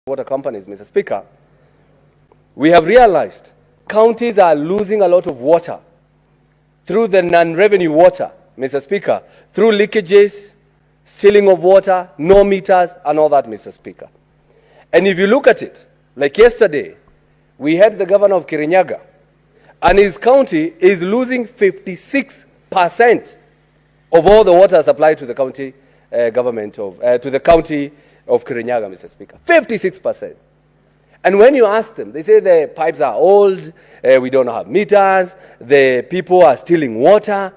water companies, Mr. Speaker, we have realized counties are losing a lot of water through the non-revenue water, Mr. Speaker, through leakages, stealing of water, no meters, and all that, Mr. Speaker. And if you look at it, like yesterday, we had the governor of Kirinyaga, and his county is losing 56% of all the water supplied to the county government of, to the county of Kirinyaga, Mr. Speaker. 56%. And when you ask them, they say the pipes are old, we don't have meters, the people are stealing water.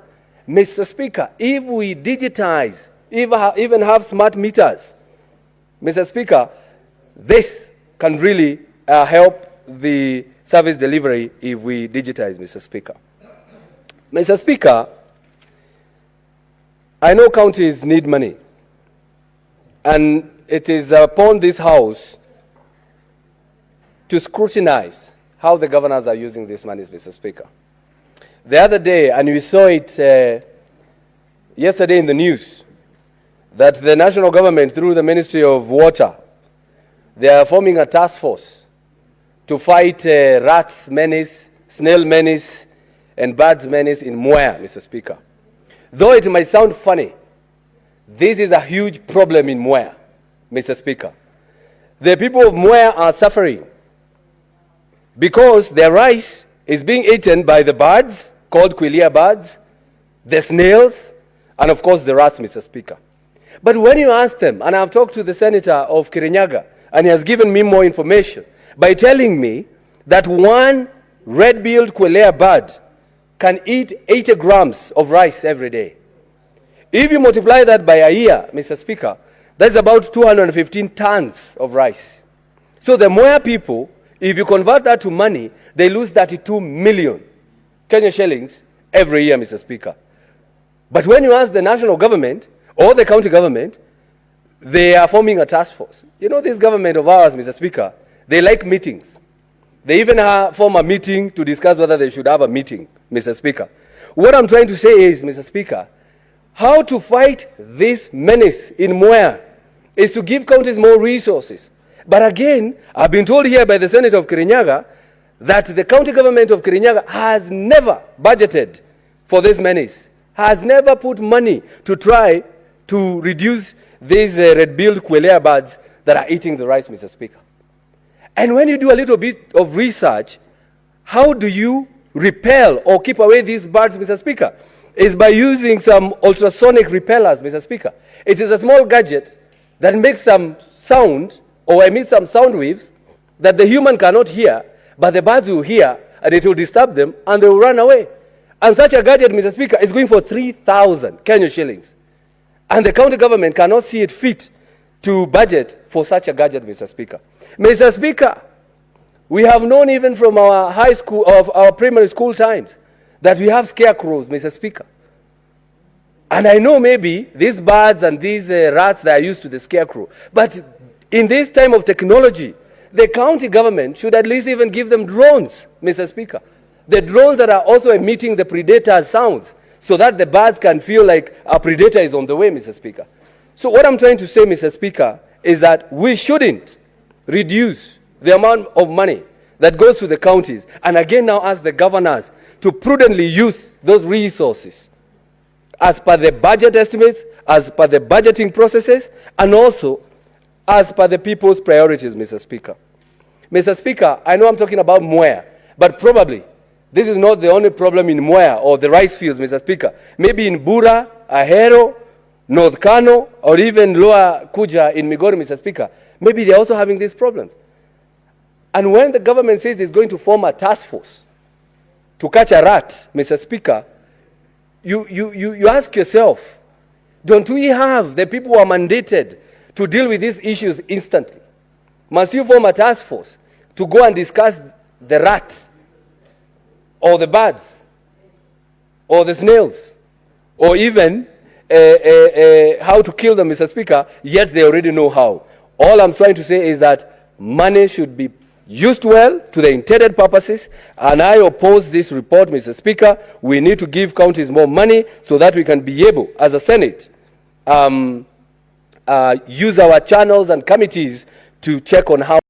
Mr. Speaker, if we digitize, even have smart meters, Mr. Speaker, this can really help the service delivery if we digitize, Mr. Speaker. Mr. Speaker, I know counties need money, and it is upon this House to scrutinize how the governors are using these monies, Mr. Speaker. The other day, and we saw it yesterday in the news, that the national government, through the Ministry of Water, they are forming a task force to fight rats menace, snail menace, and birds menace in Mwea, Mr. Speaker. Though it might sound funny, this is a huge problem in Mwea, Mr. Speaker. The people of Mwea are suffering because their rice is being eaten by the birds, called quelea birds, the snails, and of course the rats, Mr. Speaker. But when you ask them, and I've talked to the senator of Kirinyaga, and he has given me more information by telling me that one red-billed quelea bird can eat 80 grams of rice every day. If you multiply that by a year, Mr. Speaker, that's about 215 tons of rice. So the Mwea people, if you convert that to money, they lose 32 million Kenya shillings every year, Mr. Speaker. But when you ask the national government or the county government, they are forming a task force. You know, this government of ours, Mr. Speaker, they like meetings. They even form a meeting to discuss whether they should have a meeting, Mr. Speaker. What I'm trying to say is, Mr. Speaker, how to fight this menace in Mwea is to give counties more resources. But again, I've been told here by the Senator of Kirinyaga that the county government of Kirinyaga has never budgeted for this menace, has never put money to try to reduce these red-billed quelea birds that are eating the rice, Mr. Speaker. And when you do a little bit of research, how do you repel or keep away these birds, Mr. Speaker? Is by using some ultrasonic repellers, Mr. Speaker. It is a small gadget that makes some sound or emits some sound waves that the human cannot hear, but the birds will hear, and it will disturb them, and they will run away. And such a gadget, Mr. Speaker, is going for 3,000 Kenya shillings. And the county government cannot see it fit to budget for such a gadget, Mr. Speaker. Mr. Speaker, we have known even from our high school, of our primary school times, that we have scarecrows, Mr. Speaker. And I know maybe these birds and these rats that are used to the scarecrow. But in this time of technology, the county government should at least even give them drones, Mr. Speaker. The drones that are also emitting the predator's sounds, so that the birds can feel like a predator is on the way, Mr. Speaker. So what I'm trying to say, Mr. Speaker, is that we shouldn't reduce the amount of money that goes to the counties, and again now ask the governors to prudently use those resources as per the budget estimates, as per the budgeting processes, and also as per the people's priorities, Mr. Speaker. Mr. Speaker, I know I'm talking about Mwea, but probably this is not the only problem in Mwea or the rice fields, Mr. Speaker. Maybe in Bura, Ahero, North Kano, or even Lower Kuja in Migori, Mr. Speaker, maybe they're also having these problems. And when the government says it's going to form a task force to catch a rat, Mr. Speaker, you ask yourself, don't we have the people who are mandated to deal with these issues instantly? Must you form a task force to go and discuss the rats, or the birds, or the snails, or even how to kill them, Mr. Speaker, yet they already know how? All I'm trying to say is that money should be used well to the intended purposes, and I oppose this report, Mr. Speaker. We need to give counties more money so that we can be able, as a Senate, use our channels and committees to check on how